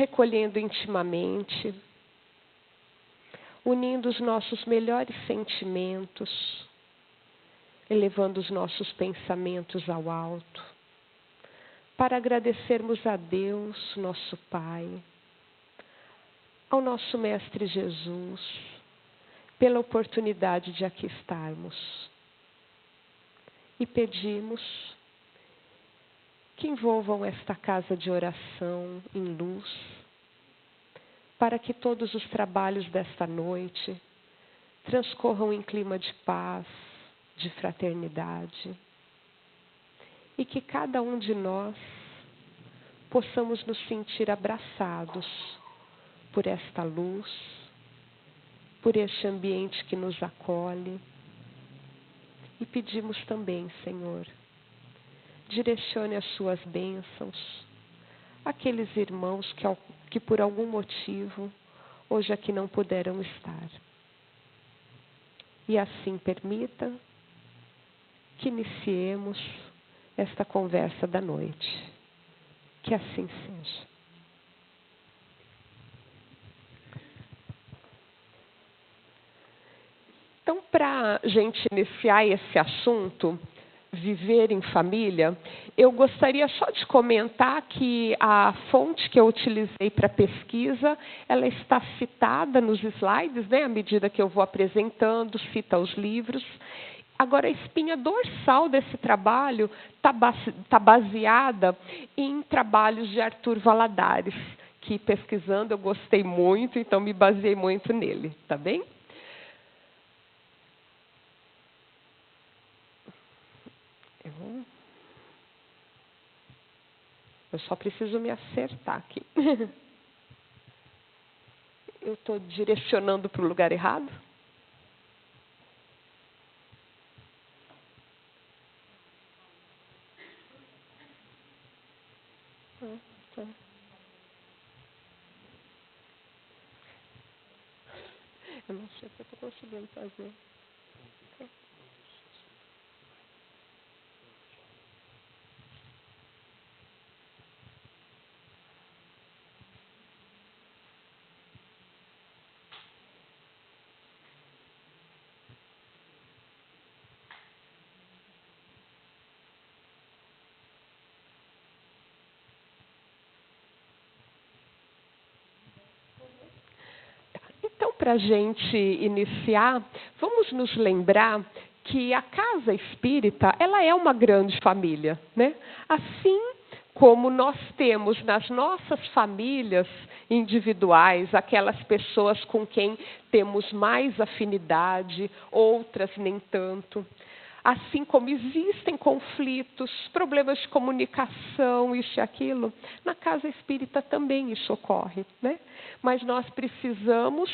recolhendo intimamente, unindo os nossos melhores sentimentos, elevando os nossos pensamentos ao alto, para agradecermos a Deus, nosso Pai, ao nosso Mestre Jesus, pela oportunidade de aqui estarmos. E pedimos que envolvam esta casa de oração em luz, para que todos os trabalhos desta noite transcorram em clima de paz, de fraternidade, e que cada um de nós possamos nos sentir abraçados por esta luz, por este ambiente que nos acolhe. E pedimos também, Senhor, direcione as suas bênçãos àqueles irmãos que por algum motivo hoje aqui não puderam estar. E assim permita que iniciemos esta conversa da noite. Que assim seja. Então, para a gente iniciar esse assunto, viver em família, eu gostaria só de comentar que a fonte que eu utilizei para pesquisa, ela está citada nos slides, né, à medida que eu vou apresentando, cita os livros. Agora, a espinha dorsal desse trabalho está baseada em trabalhos de Arthur Valladares, que pesquisando eu gostei muito, então me baseei muito nele, tá bem? Eu só preciso me acertar aqui. Eu estou direcionando para o lugar errado? Tá. Eu não sei o que eu estou conseguindo fazer. Então, para a gente iniciar, vamos nos lembrar que a casa espírita, ela é uma grande família, né? Assim como nós temos nas nossas famílias individuais, aquelas pessoas com quem temos mais afinidade, outras nem tanto. Assim como existem conflitos, problemas de comunicação, isso e aquilo, na casa espírita também isso ocorre, né? Mas nós precisamos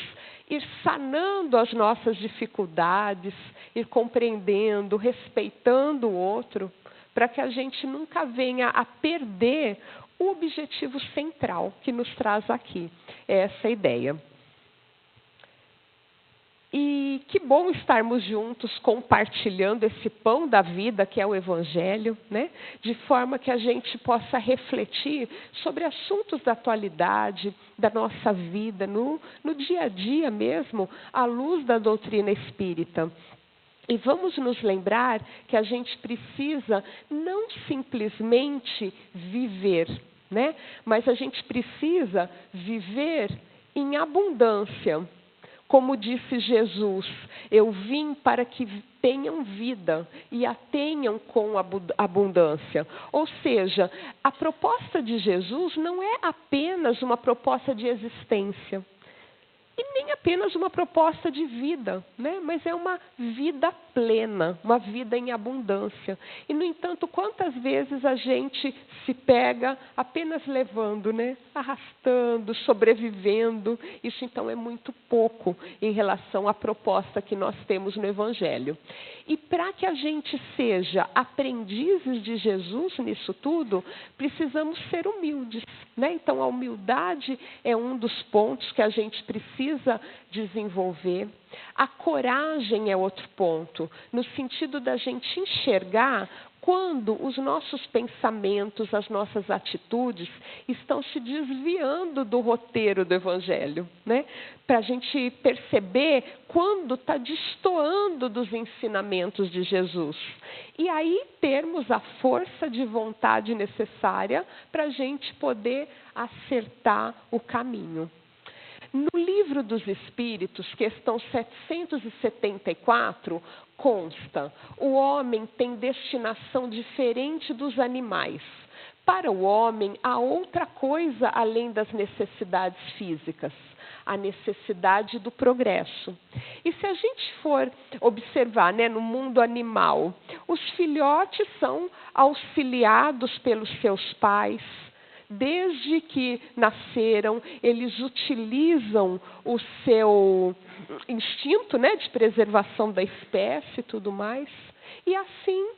ir sanando as nossas dificuldades, ir compreendendo, respeitando o outro, para que a gente nunca venha a perder o objetivo central que nos traz aqui, essa ideia. E que bom estarmos juntos compartilhando esse pão da vida que é o Evangelho, né? De forma que a gente possa refletir sobre assuntos da atualidade, da nossa vida, no dia a dia mesmo, à luz da doutrina espírita. E vamos nos lembrar que a gente precisa não simplesmente viver, né? Mas a gente precisa viver em abundância. Como disse Jesus, eu vim para que tenham vida e a tenham com abundância. Ou seja, a proposta de Jesus não é apenas uma proposta de existência. E nem apenas uma proposta de vida, né? Mas é uma vida plena, uma vida em abundância. E, no entanto, quantas vezes a gente se pega apenas levando, né? Arrastando, sobrevivendo. Isso, então, é muito pouco em relação à proposta que nós temos no Evangelho. E para que a gente seja aprendizes de Jesus nisso tudo, precisamos ser humildes, né? Então, a humildade é um dos pontos que a gente precisa desenvolver. A coragem é outro ponto, no sentido da gente enxergar quando os nossos pensamentos, as nossas atitudes estão se desviando do roteiro do Evangelho, né? Para a gente perceber quando está destoando dos ensinamentos de Jesus. E aí termos a força de vontade necessária para a gente poder acertar o caminho. No Livro dos Espíritos, questão 774, consta: o homem tem destinação diferente dos animais. Para o homem, há outra coisa além das necessidades físicas, a necessidade do progresso. E se a gente for observar, né, no mundo animal, os filhotes são auxiliados pelos seus pais. Desde que nasceram, eles utilizam o seu instinto, né, de preservação da espécie e tudo mais. E assim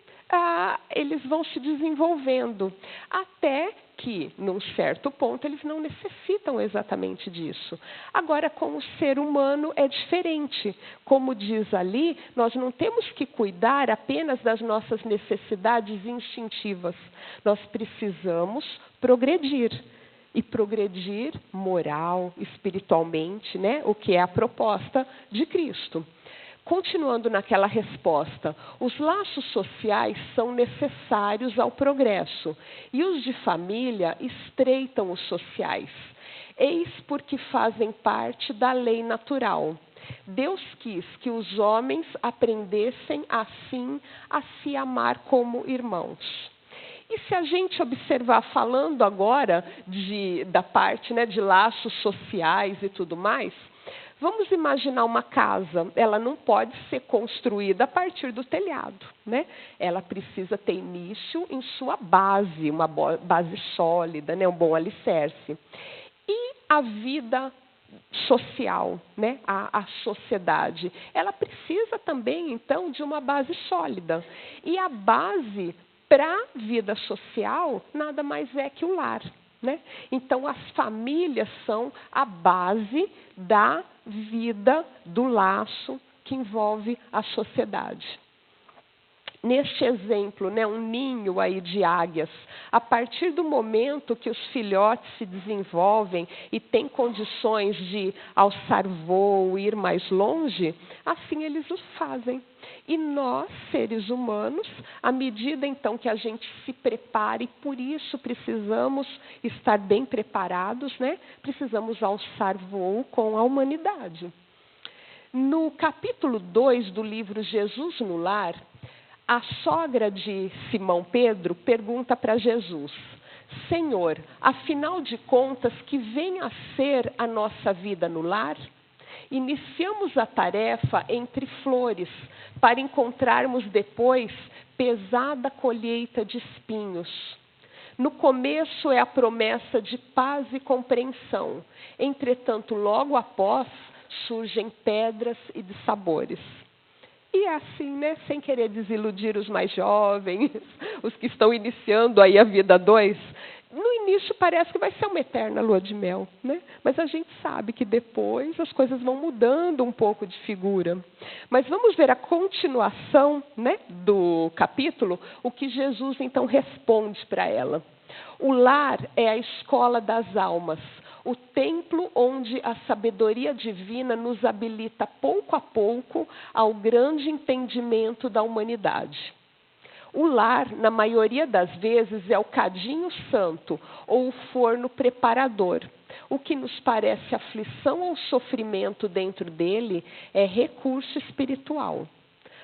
eles vão se desenvolvendo, até que, num certo ponto, eles não necessitam exatamente disso. Agora, com o ser humano é diferente. Como diz ali, nós não temos que cuidar apenas das nossas necessidades instintivas. Nós precisamos progredir. E progredir moral, espiritualmente, né? O que é a proposta de Cristo. Continuando naquela resposta, os laços sociais são necessários ao progresso e os de família estreitam os sociais. Eis porque fazem parte da lei natural. Deus quis que os homens aprendessem assim a se amar como irmãos. E se a gente observar, falando agora da parte, né, de laços sociais e tudo mais, vamos imaginar uma casa. Ela não pode ser construída a partir do telhado, né? Ela precisa ter início em sua base, uma base sólida, né, um bom alicerce. E a vida social, né? A sociedade, ela precisa também, então, de uma base sólida. E a base para a vida social nada mais é que o lar, né? Então, as famílias são a base da vida, do laço que envolve a sociedade. Neste exemplo, né, um ninho aí de águias, a partir do momento que os filhotes se desenvolvem e têm condições de alçar voo, ir mais longe, assim eles o fazem. E nós, seres humanos, à medida então que a gente se prepara, e por isso precisamos estar bem preparados, né, precisamos alçar voo com a humanidade. No capítulo 2 do livro Jesus no Lar, a sogra de Simão Pedro pergunta para Jesus: Senhor, afinal de contas, que vem a ser a nossa vida no lar? Iniciamos a tarefa entre flores, para encontrarmos depois pesada colheita de espinhos. No começo é a promessa de paz e compreensão. Entretanto, logo após, surgem pedras e dissabores. E é assim, né, sem querer desiludir os mais jovens, os que estão iniciando aí a vida 2, no início parece que vai ser uma eterna lua de mel, né? Mas a gente sabe que depois as coisas vão mudando um pouco de figura. Mas vamos ver a continuação, né, do capítulo, o que Jesus então responde para ela. O lar é a escola das almas, o templo onde a sabedoria divina nos habilita pouco a pouco ao grande entendimento da humanidade. O lar, na maioria das vezes, é o cadinho santo ou o forno preparador. O que nos parece aflição ou sofrimento dentro dele é recurso espiritual.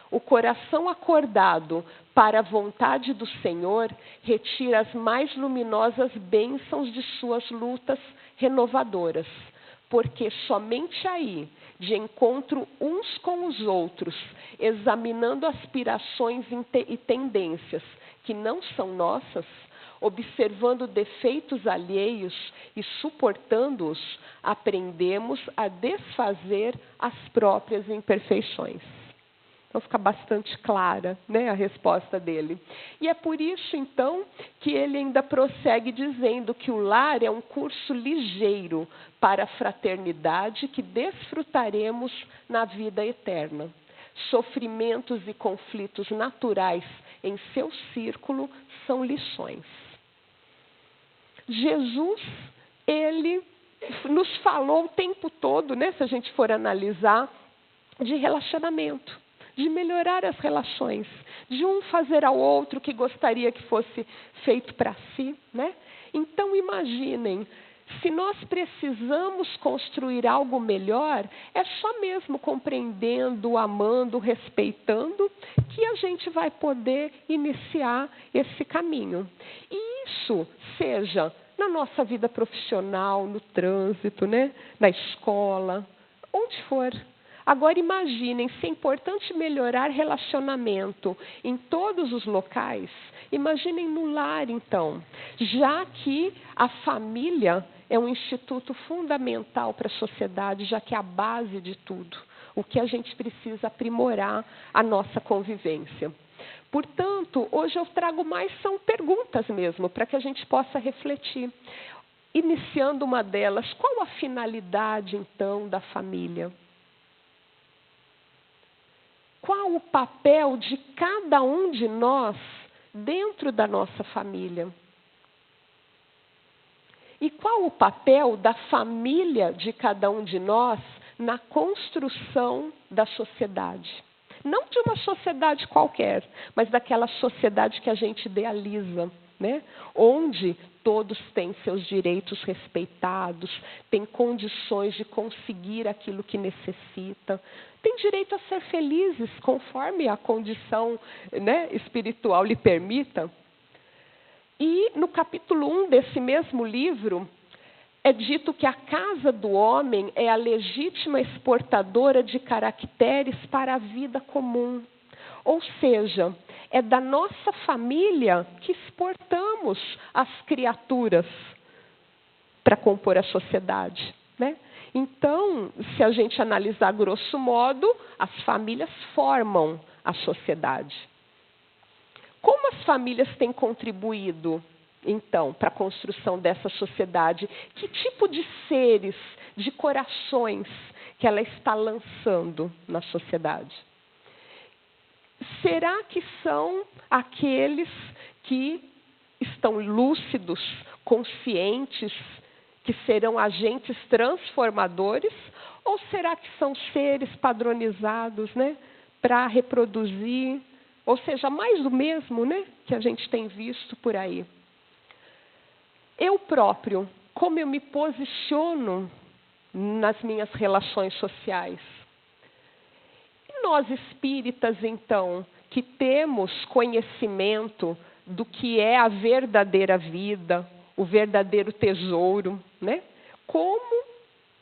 O coração acordado para a vontade do Senhor retira as mais luminosas bênçãos de suas lutas renovadoras, porque somente aí, de encontro uns com os outros, examinando aspirações e tendências que não são nossas, observando defeitos alheios e suportando-os, aprendemos a desfazer as próprias imperfeições. Então fica bastante clara, né, a resposta dele. E é por isso, então, que ele ainda prossegue dizendo que o lar é um curso ligeiro para a fraternidade que desfrutaremos na vida eterna. Sofrimentos e conflitos naturais em seu círculo são lições. Jesus, ele nos falou o tempo todo, né, se a gente for analisar, de relacionamento, de melhorar as relações, de um fazer ao outro o que gostaria que fosse feito para si, né? Então, imaginem, se nós precisamos construir algo melhor, é só mesmo compreendendo, amando, respeitando, que a gente vai poder iniciar esse caminho. E isso seja na nossa vida profissional, no trânsito, né? Na escola, onde for. Agora imaginem, se é importante melhorar relacionamento em todos os locais, imaginem no lar então, já que a família é um instituto fundamental para a sociedade, já que é a base de tudo, o que a gente precisa aprimorar a nossa convivência. Portanto, hoje eu trago mais são perguntas mesmo, para que a gente possa refletir. Iniciando uma delas, qual a finalidade então da família? Qual o papel de cada um de nós dentro da nossa família? E qual o papel da família de cada um de nós na construção da sociedade? Não de uma sociedade qualquer, mas daquela sociedade que a gente idealiza, né? Onde todos têm seus direitos respeitados, têm condições de conseguir aquilo que necessita, têm direito a ser felizes conforme a condição, né, espiritual lhe permita. E no capítulo 1 desse mesmo livro, é dito que a casa do homem é a legítima exportadora de caracteres para a vida comum. Ou seja, é da nossa família que exportamos as criaturas para compor a sociedade, né? Então, se a gente analisar grosso modo, as famílias formam a sociedade. Como as famílias têm contribuído, então, para a construção dessa sociedade? Que tipo de seres, de corações que ela está lançando na sociedade? Será que são aqueles que estão lúcidos, conscientes, que serão agentes transformadores? Ou será que são seres padronizados, né, para reproduzir? Ou seja, mais do mesmo, né, que a gente tem visto por aí. Eu próprio, como eu me posiciono nas minhas relações sociais? E nós espíritas, então, que temos conhecimento do que é a verdadeira vida, o verdadeiro tesouro, né? Como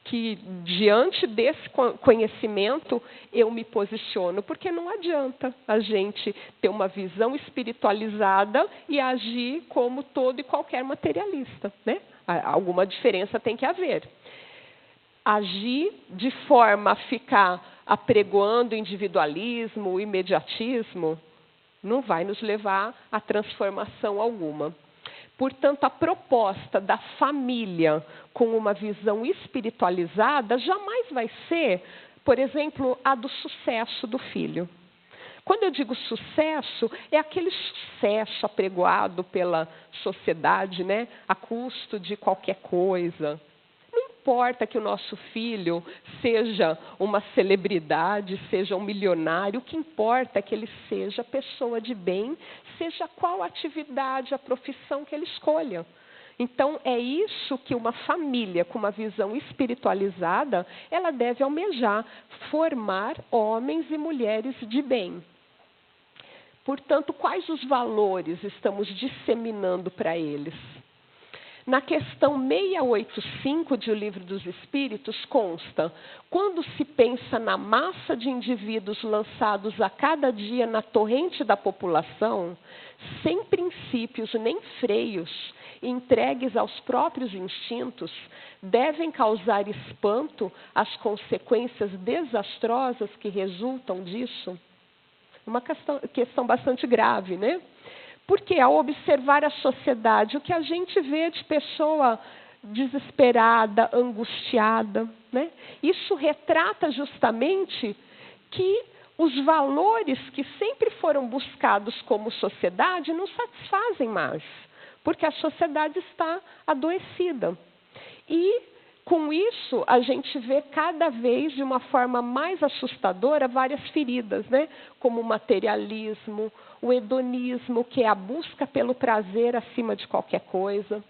que, diante desse conhecimento, eu me posiciono? Porque não adianta a gente ter uma visão espiritualizada e agir como todo e qualquer materialista, né? Alguma diferença tem que haver. Agir de forma a ficar apregoando o individualismo, o imediatismo, não vai nos levar a transformação alguma. Portanto, a proposta da família com uma visão espiritualizada jamais vai ser, por exemplo, a do sucesso do filho. Quando eu digo sucesso, é aquele sucesso apregoado pela sociedade, né, a custo de qualquer coisa. Não importa que o nosso filho seja uma celebridade, seja um milionário, o que importa é que ele seja pessoa de bem, seja qual a atividade, a profissão que ele escolha. Então, é isso que uma família com uma visão espiritualizada, ela deve almejar, formar homens e mulheres de bem. Portanto, quais os valores estamos disseminando para eles? Na questão 685 de O Livro dos Espíritos consta: quando se pensa na massa de indivíduos lançados a cada dia na torrente da população, sem princípios nem freios, entregues aos próprios instintos, devem causar espanto as consequências desastrosas que resultam disso? Uma questão bastante grave, né? Porque ao observar a sociedade, o que a gente vê de pessoa desesperada, angustiada, né? Isso retrata justamente que os valores que sempre foram buscados como sociedade não satisfazem mais, porque a sociedade está adoecida. E, com isso, a gente vê cada vez, de uma forma mais assustadora, várias feridas, né? Como o materialismo, o hedonismo, que é a busca pelo prazer acima de qualquer coisa,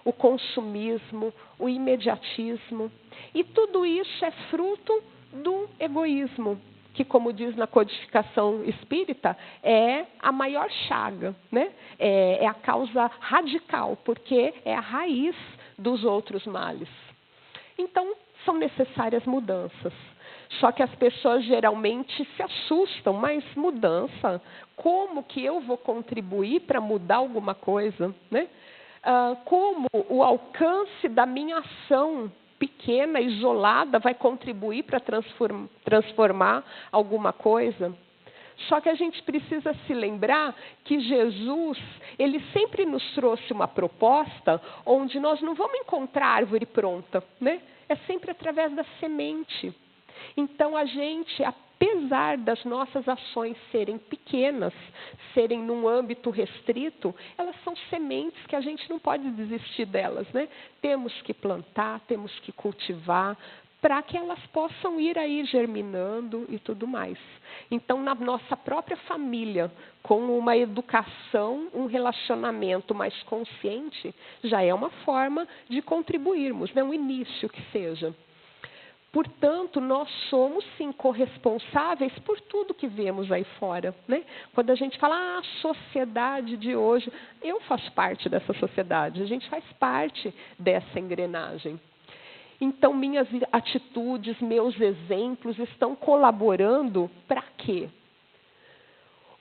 o consumismo, o imediatismo. E tudo isso é fruto do egoísmo, que, como diz na codificação espírita, é a maior chaga, né? É a causa radical, porque é a raiz dos outros males. Então, são necessárias mudanças. Só que as pessoas geralmente se assustam, mas mudança? Como que eu vou contribuir para mudar alguma coisa, né? Como o alcance da minha ação pequena, isolada, vai contribuir para transformar alguma coisa? Só que a gente precisa se lembrar que Jesus, ele sempre nos trouxe uma proposta onde nós não vamos encontrar a árvore pronta, né? É sempre através da semente. Então, a gente, apesar das nossas ações serem pequenas, serem num âmbito restrito, elas são sementes que a gente não pode desistir delas, né? Temos que plantar, temos que cultivar, para que elas possam ir aí germinando e tudo mais. Então, na nossa própria família, com uma educação, um relacionamento mais consciente, já é uma forma de contribuirmos, né? Um início que seja. Portanto, nós somos, sim, corresponsáveis por tudo que vemos aí fora, né? Quando a gente fala, a sociedade de hoje, eu faço parte dessa sociedade, a gente faz parte dessa engrenagem. Então, minhas atitudes, meus exemplos estão colaborando para quê?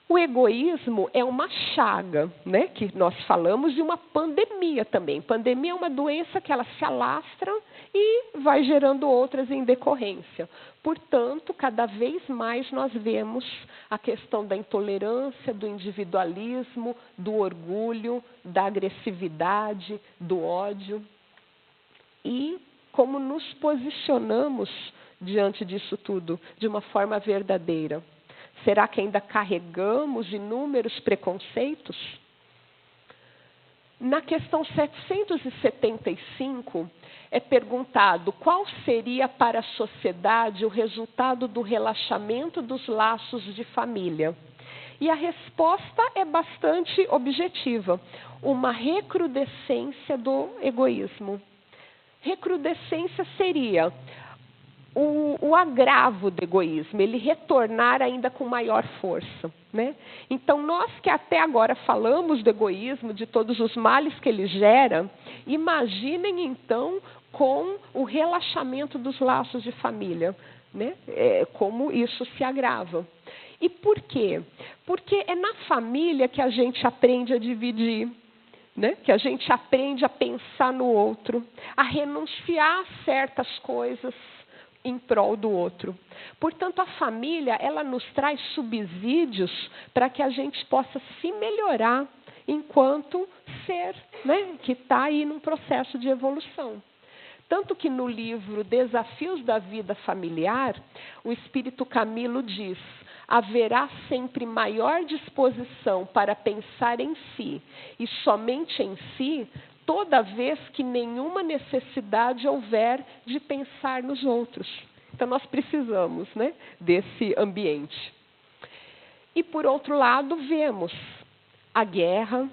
O egoísmo é uma chaga, né? Que nós falamos de uma pandemia também. Pandemia é uma doença que ela se alastra e vai gerando outras em decorrência. Portanto, cada vez mais nós vemos a questão da intolerância, do individualismo, do orgulho, da agressividade, do ódio. E como nos posicionamos diante disso tudo de uma forma verdadeira? Será que ainda carregamos inúmeros preconceitos? Na questão 775, é perguntado qual seria para a sociedade o resultado do relaxamento dos laços de família. E a resposta é bastante objetiva: uma recrudescência do egoísmo. Recrudescência seria o agravo do egoísmo, ele retornar ainda com maior força, né? Então, nós que até agora falamos do egoísmo, de todos os males que ele gera, imaginem então com o relaxamento dos laços de família, né? Como isso se agrava. E por quê? Porque é na família que a gente aprende a dividir, né? Que a gente aprende a pensar no outro, a renunciar a certas coisas em prol do outro. Portanto, a família, ela nos traz subsídios para que a gente possa se melhorar enquanto ser, né? Que está aí num processo de evolução. Tanto que no livro Desafios da Vida Familiar, o Espírito Camilo diz: haverá sempre maior disposição para pensar em si e somente em si, toda vez que nenhuma necessidade houver de pensar nos outros. Então, nós precisamos, né, desse ambiente. E, por outro lado, vemos a guerra,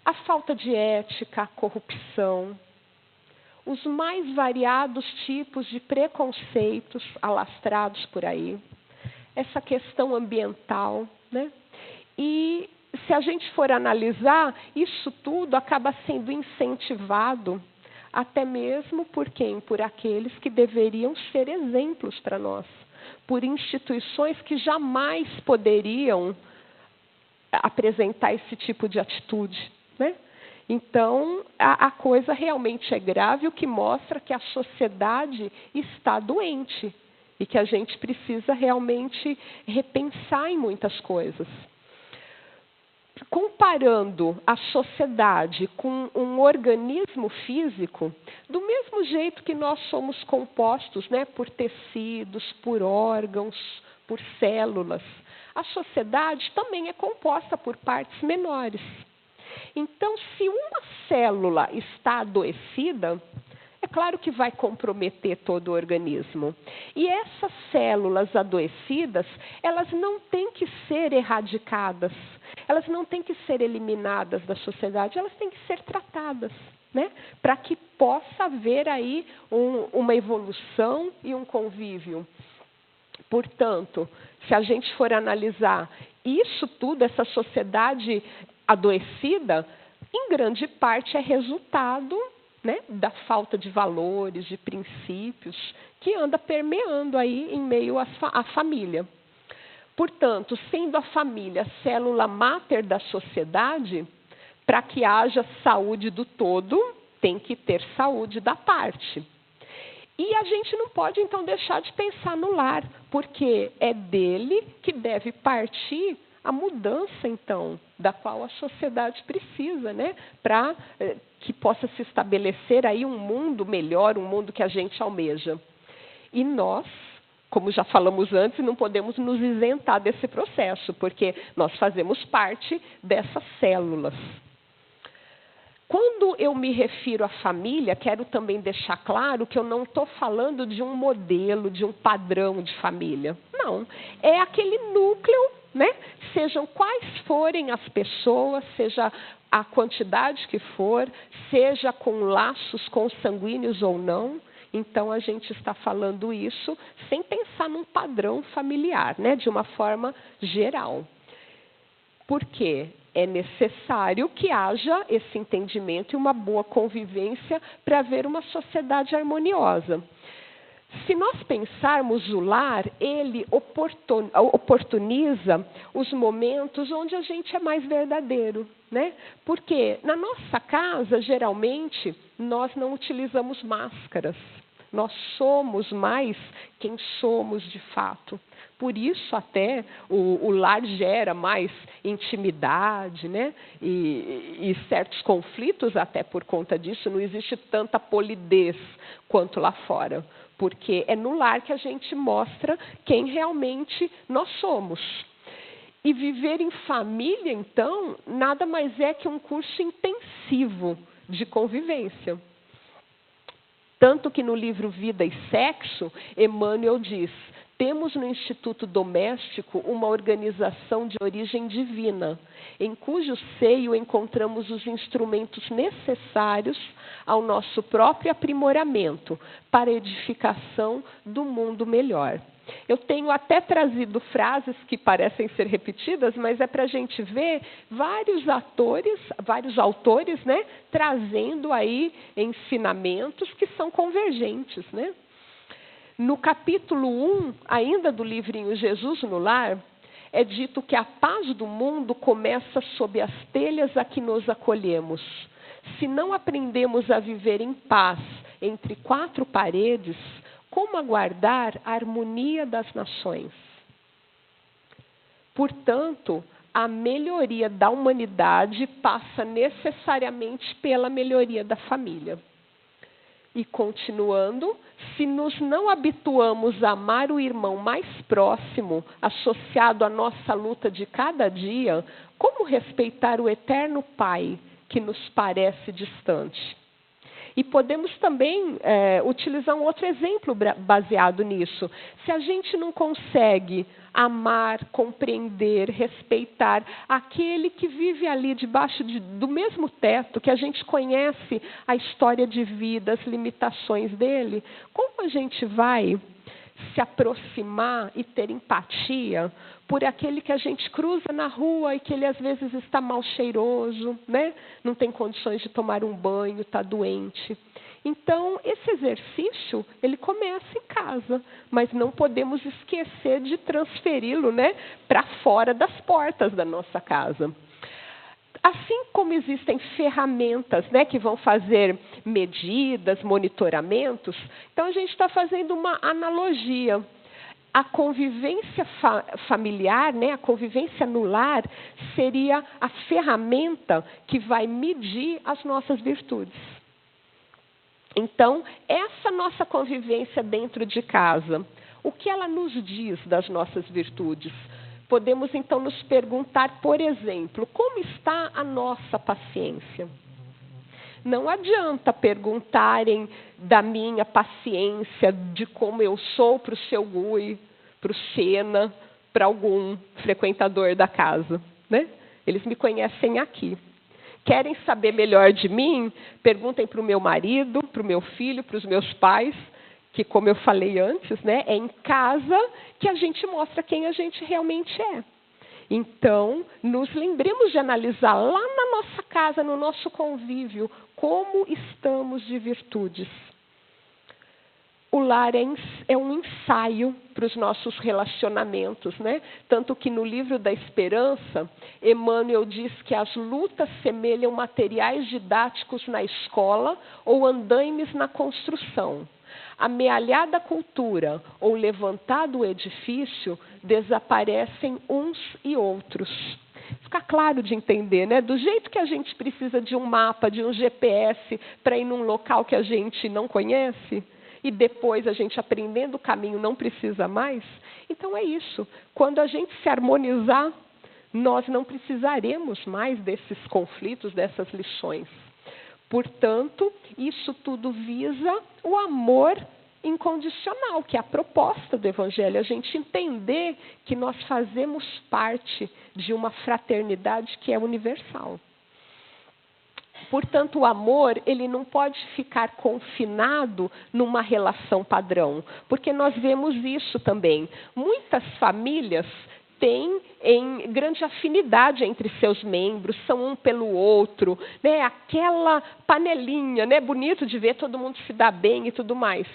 a falta de ética, a corrupção, os mais variados tipos de preconceitos alastrados por aí, essa questão ambiental, né? E se a gente for analisar, isso tudo acaba sendo incentivado até mesmo por quem? Por aqueles que deveriam ser exemplos para nós, por instituições que jamais poderiam apresentar esse tipo de atitude, né? Então, a coisa realmente é grave, o que mostra que a sociedade está doente e que a gente precisa realmente repensar em muitas coisas. Comparando a sociedade com um organismo físico, do mesmo jeito que nós somos compostos, né, por tecidos, por órgãos, por células. A sociedade também é composta por partes menores. Então, se uma célula está adoecida, é claro que vai comprometer todo o organismo. E essas células adoecidas, elas não têm que ser erradicadas, elas não têm que ser eliminadas da sociedade, elas têm que ser tratadas, né? Para que possa haver aí uma evolução e um convívio. Portanto, se a gente for analisar isso tudo, essa sociedade adoecida, em grande parte é resultado, né, da falta de valores, de princípios, que anda permeando aí em meio à família. Portanto, sendo a família a célula máter da sociedade, para que haja saúde do todo, tem que ter saúde da parte. E a gente não pode, então, deixar de pensar no lar, porque é dele que deve partir a mudança, então, da qual a sociedade precisa, né? Para que possa se estabelecer aí um mundo melhor, um mundo que a gente almeja. E nós, como já falamos antes, não podemos nos isentar desse processo, porque nós fazemos parte dessas células. Quando eu me refiro à família, quero também deixar claro que eu não estou falando de um modelo, de um padrão de família. Não, é aquele núcleo, né? Sejam quais forem as pessoas, seja a quantidade que for, seja com laços consanguíneos ou não. Então, a gente está falando isso sem pensar num padrão familiar, né? De uma forma geral. Por quê? É necessário que haja esse entendimento e uma boa convivência para haver uma sociedade harmoniosa. Se nós pensarmos o lar, ele oportuniza os momentos onde a gente é mais verdadeiro, né? Porque na nossa casa, geralmente, nós não utilizamos máscaras. Nós somos mais quem somos de fato. Por isso, até, o lar gera mais intimidade, né? E certos conflitos, até por conta disso, não existe tanta polidez quanto lá fora. Porque é no lar que a gente mostra quem realmente nós somos. E viver em família, então, nada mais é que um curso intensivo de convivência. Tanto que no livro Vida e Sexo, Emmanuel diz: temos no Instituto Doméstico uma organização de origem divina, em cujo seio encontramos os instrumentos necessários ao nosso próprio aprimoramento para a edificação do mundo melhor. Eu tenho até trazido frases que parecem ser repetidas, mas é para a gente ver vários autores, né, trazendo aí ensinamentos que são convergentes, né? No capítulo 1, ainda do livrinho Jesus no Lar, é dito que a paz do mundo começa sob as telhas a que nos acolhemos. Se não aprendemos a viver em paz entre quatro paredes, como aguardar a harmonia das nações? Portanto, a melhoria da humanidade passa necessariamente pela melhoria da família. E continuando, se nos não habituamos a amar o irmão mais próximo, associado à nossa luta de cada dia, como respeitar o eterno Pai, que nos parece distante? E podemos também utilizar um outro exemplo baseado nisso. Se a gente não consegue amar, compreender, respeitar aquele que vive ali debaixo do mesmo teto, que a gente conhece a história de vida, as limitações dele, como a gente vai se aproximar e ter empatia por aquele que a gente cruza na rua e que ele às vezes está mal cheiroso, né? Não tem condições de tomar um banho, está doente. Então, esse exercício, ele começa em casa, mas não podemos esquecer de transferi-lo, né, para fora das portas da nossa casa. Assim como existem ferramentas, né, que vão fazer medidas, monitoramentos, então a gente está fazendo uma analogia. A convivência familiar, né, a convivência no lar, seria a ferramenta que vai medir as nossas virtudes. Então, essa nossa convivência dentro de casa, O que ela nos diz das nossas virtudes? Podemos então nos perguntar, por exemplo, como está a nossa paciência? Não adianta perguntarem da minha paciência, de como eu sou para o seu Gui, para o Xena, para algum frequentador da casa, né? Eles me conhecem aqui. Querem saber melhor de mim? Perguntem para o meu marido, para o meu filho, para os meus pais, que, como eu falei antes, né, é em casa que a gente mostra quem a gente realmente é. Então, nos lembremos de analisar lá na nossa casa, no nosso convívio, como estamos de virtudes. O lar é um ensaio para os nossos relacionamentos, né? Tanto que no livro da Esperança, Emmanuel diz que as lutas semelham materiais didáticos na escola ou andaimes na construção. Amealhada a cultura ou levantado o edifício, desaparecem uns e outros. Fica claro de entender, né? Do jeito que a gente precisa de um mapa, de um GPS para ir num local que a gente não conhece, e depois a gente aprendendo o caminho não precisa mais. Então é isso. Quando a gente se harmonizar, nós não precisaremos mais desses conflitos, dessas lições. Portanto, isso tudo visa o amor incondicional, que é a proposta do Evangelho. A gente entender que nós fazemos parte de uma fraternidade que é universal. Portanto, o amor, ele não pode ficar confinado numa relação padrão, porque nós vemos isso também. Muitas famílias têm grande afinidade entre seus membros, são um pelo outro, né? Aquela panelinha, né? Bonito de ver todo mundo se dar bem e tudo mais.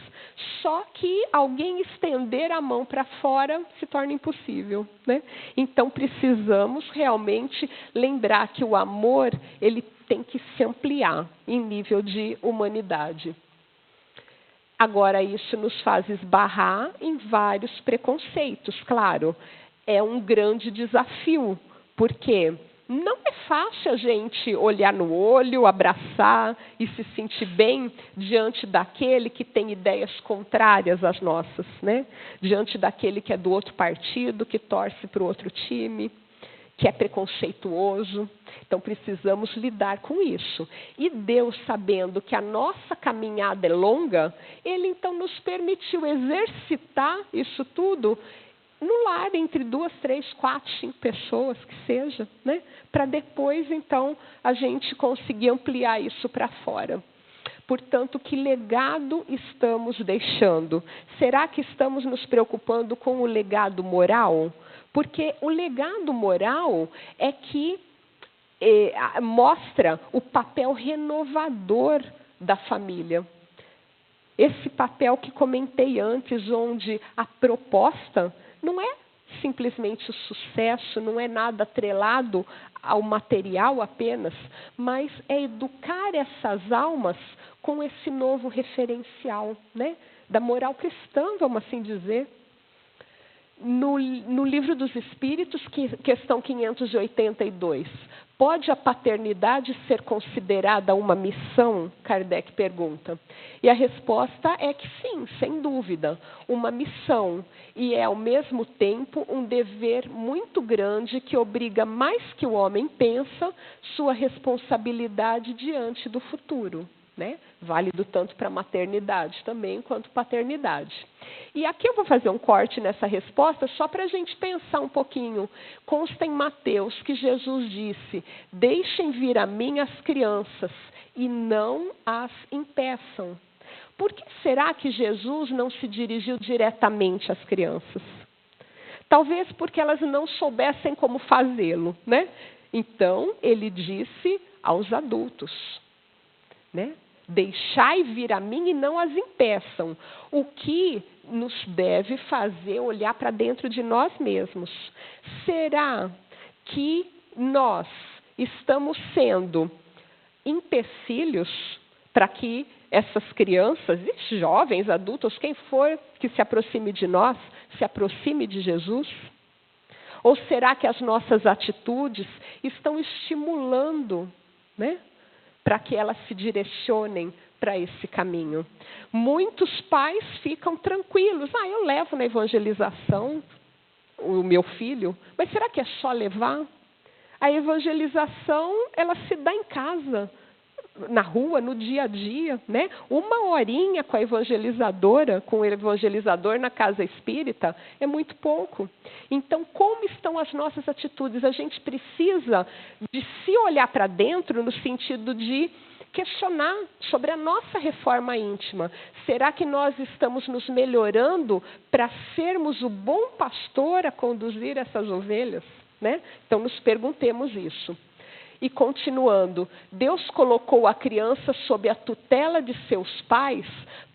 Só que alguém estender a mão para fora se torna impossível, né? Então, precisamos realmente lembrar que o amor, ele tem que se ampliar em nível de humanidade. Agora, isso nos faz esbarrar em vários preconceitos, claro. É um grande desafio, porque não é fácil a gente olhar no olho, abraçar e se sentir bem diante daquele que tem ideias contrárias às nossas, né? Diante daquele que é do outro partido, que torce para o outro time, que é preconceituoso. Então, precisamos lidar com isso. E Deus, sabendo que a nossa caminhada é longa, Ele, então, nos permitiu exercitar isso tudo no lar, entre 2, 3, 4, 5 pessoas, que seja, né? Para depois, então, a gente conseguir ampliar isso para fora. Portanto, que legado estamos deixando? Será que estamos nos preocupando com o legado moral? Porque o legado moral é que mostra o papel renovador da família. Esse papel que comentei antes, onde a proposta não é simplesmente o sucesso, não é nada atrelado ao material apenas, mas é educar essas almas com esse novo referencial, né? Da moral cristã, vamos assim dizer. No Livro dos Espíritos, questão 582, pode a paternidade ser considerada uma missão? Kardec pergunta. E a resposta é que sim, sem dúvida, uma missão. E é, ao mesmo tempo, um dever muito grande que obriga mais que o homem pensa sua responsabilidade diante do futuro. Né? Válido tanto para maternidade também, quanto paternidade. E aqui eu vou fazer um corte nessa resposta, só para a gente pensar um pouquinho. Consta em Mateus que Jesus disse: deixem vir a mim as crianças e não as impeçam. Por que será que Jesus não se dirigiu diretamente às crianças? Talvez porque elas não soubessem como fazê-lo, né? Então, ele disse aos adultos, né? Deixai vir a mim e não as impeçam. O que nos deve fazer olhar para dentro de nós mesmos. Será que nós estamos sendo empecilhos para que essas crianças, jovens, adultos, quem for que se aproxime de nós, se aproxime de Jesus? Ou será que as nossas atitudes estão estimulando, né? Para que elas se direcionem para esse caminho. Muitos pais ficam tranquilos. Eu levo na evangelização o meu filho, mas será que é só levar? A evangelização, ela se dá em casa, na rua, no dia a dia, né? 1 horinha com a evangelizadora, com o evangelizador na casa espírita, é muito pouco. Então, como estão as nossas atitudes? A gente precisa de se olhar para dentro no sentido de questionar sobre a nossa reforma íntima. Será que nós estamos nos melhorando para sermos o bom pastor a conduzir essas ovelhas, né? Então, nos perguntemos isso. E continuando, Deus colocou a criança sob a tutela de seus pais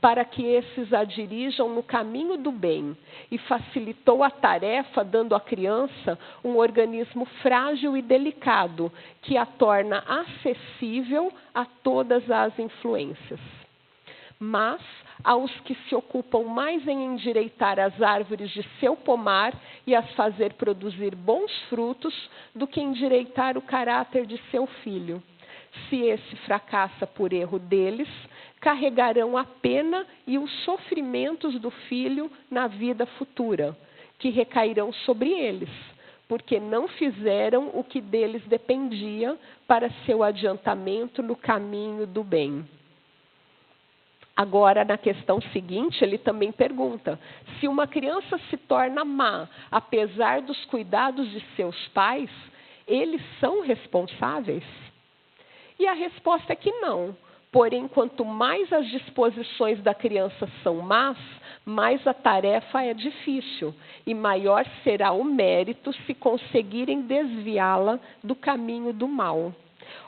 para que esses a dirijam no caminho do bem e facilitou a tarefa dando à criança um organismo frágil e delicado que a torna acessível a todas as influências. Mas aos que se ocupam mais em endireitar as árvores de seu pomar e as fazer produzir bons frutos do que endireitar o caráter de seu filho. Se esse fracassa por erro deles, carregarão a pena e os sofrimentos do filho na vida futura, que recairão sobre eles, porque não fizeram o que deles dependia para seu adiantamento no caminho do bem. Agora, na questão seguinte, ele também pergunta: se uma criança se torna má, apesar dos cuidados de seus pais, eles são responsáveis? E a resposta é que não. Porém, quanto mais as disposições da criança são más, mais a tarefa é difícil e maior será o mérito se conseguirem desviá-la do caminho do mal.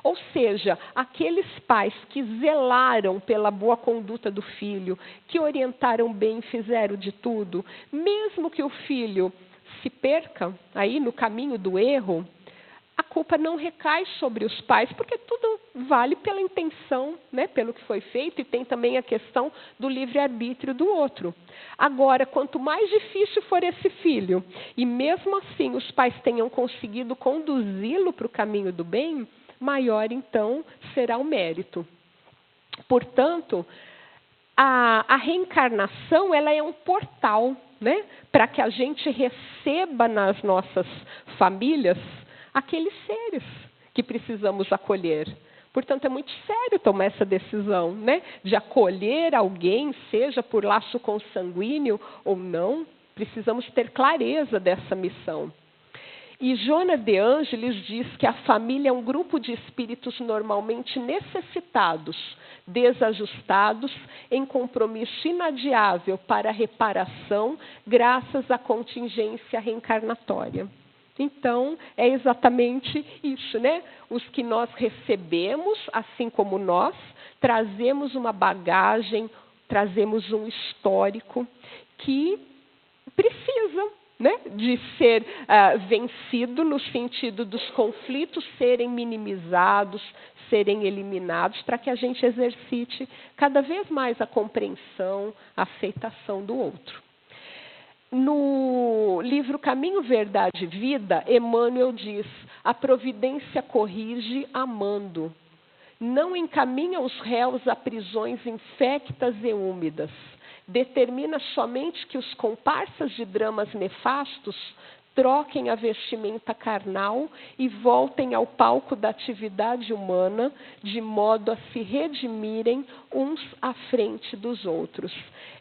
Ou seja, aqueles pais que zelaram pela boa conduta do filho, que orientaram bem e fizeram de tudo, mesmo que o filho se perca aí no caminho do erro, a culpa não recai sobre os pais, porque tudo vale pela intenção, né, pelo que foi feito, e tem também a questão do livre-arbítrio do outro. Agora, quanto mais difícil for esse filho, e mesmo assim os pais tenham conseguido conduzi-lo para o caminho do bem, maior, então, será o mérito. Portanto, a reencarnação ela é um portal, né, para que a gente receba nas nossas famílias aqueles seres que precisamos acolher. Portanto, é muito sério tomar essa decisão, né, de acolher alguém, seja por laço consanguíneo ou não. Precisamos ter clareza dessa missão. E Joana de Ângeles diz que a família é um grupo de espíritos normalmente necessitados, desajustados, em compromisso inadiável para a reparação, graças à contingência reencarnatória. Então, é exatamente isso, né? Os que nós recebemos, assim como nós, trazemos uma bagagem, trazemos um histórico que precisa, né, de ser vencido no sentido dos conflitos serem minimizados, serem eliminados, para que a gente exercite cada vez mais a compreensão, a aceitação do outro. No livro Caminho, Verdade e Vida, Emmanuel diz: a providência corrige amando, não encaminha os réus a prisões infectas e úmidas. Determina somente que os comparsas de dramas nefastos troquem a vestimenta carnal e voltem ao palco da atividade humana, de modo a se redimirem uns à frente dos outros.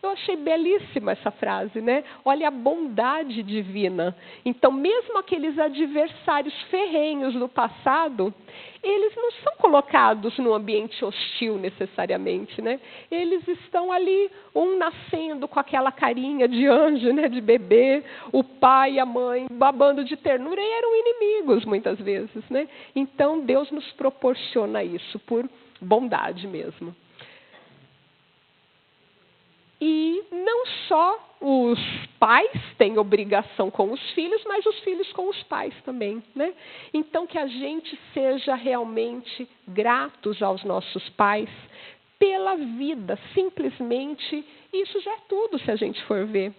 Eu achei belíssima essa frase, né? Olha a bondade divina. Então, mesmo aqueles adversários ferrenhos no passado, eles não são colocados num ambiente hostil necessariamente, né? Eles estão ali, um nascendo com aquela carinha de anjo, né, de bebê, o pai e a mãe babando de ternura, e eram inimigos muitas vezes, né? Então, Deus nos proporciona isso por bondade mesmo. E não só os pais têm obrigação com os filhos, mas os filhos com os pais também, né? Então, que a gente seja realmente gratos aos nossos pais pela vida, simplesmente, isso já é tudo, se a gente for ver.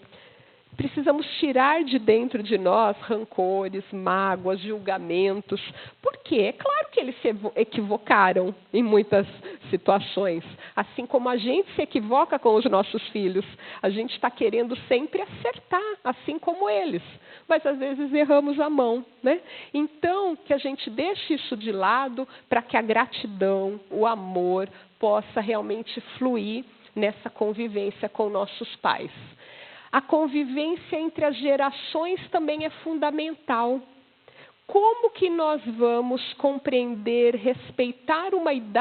precisamos tirar de dentro de nós rancores, mágoas, julgamentos. Por quê? É claro que eles se equivocaram em muitas situações. Assim como a gente se equivoca com os nossos filhos. A gente está querendo sempre acertar, assim como eles. Mas às vezes erramos a mão, né? Então, que a gente deixe isso de lado para que a gratidão, o amor possa realmente fluir nessa convivência com nossos pais. A convivência entre as gerações também é fundamental. Como que nós vamos compreender, respeitar uma idade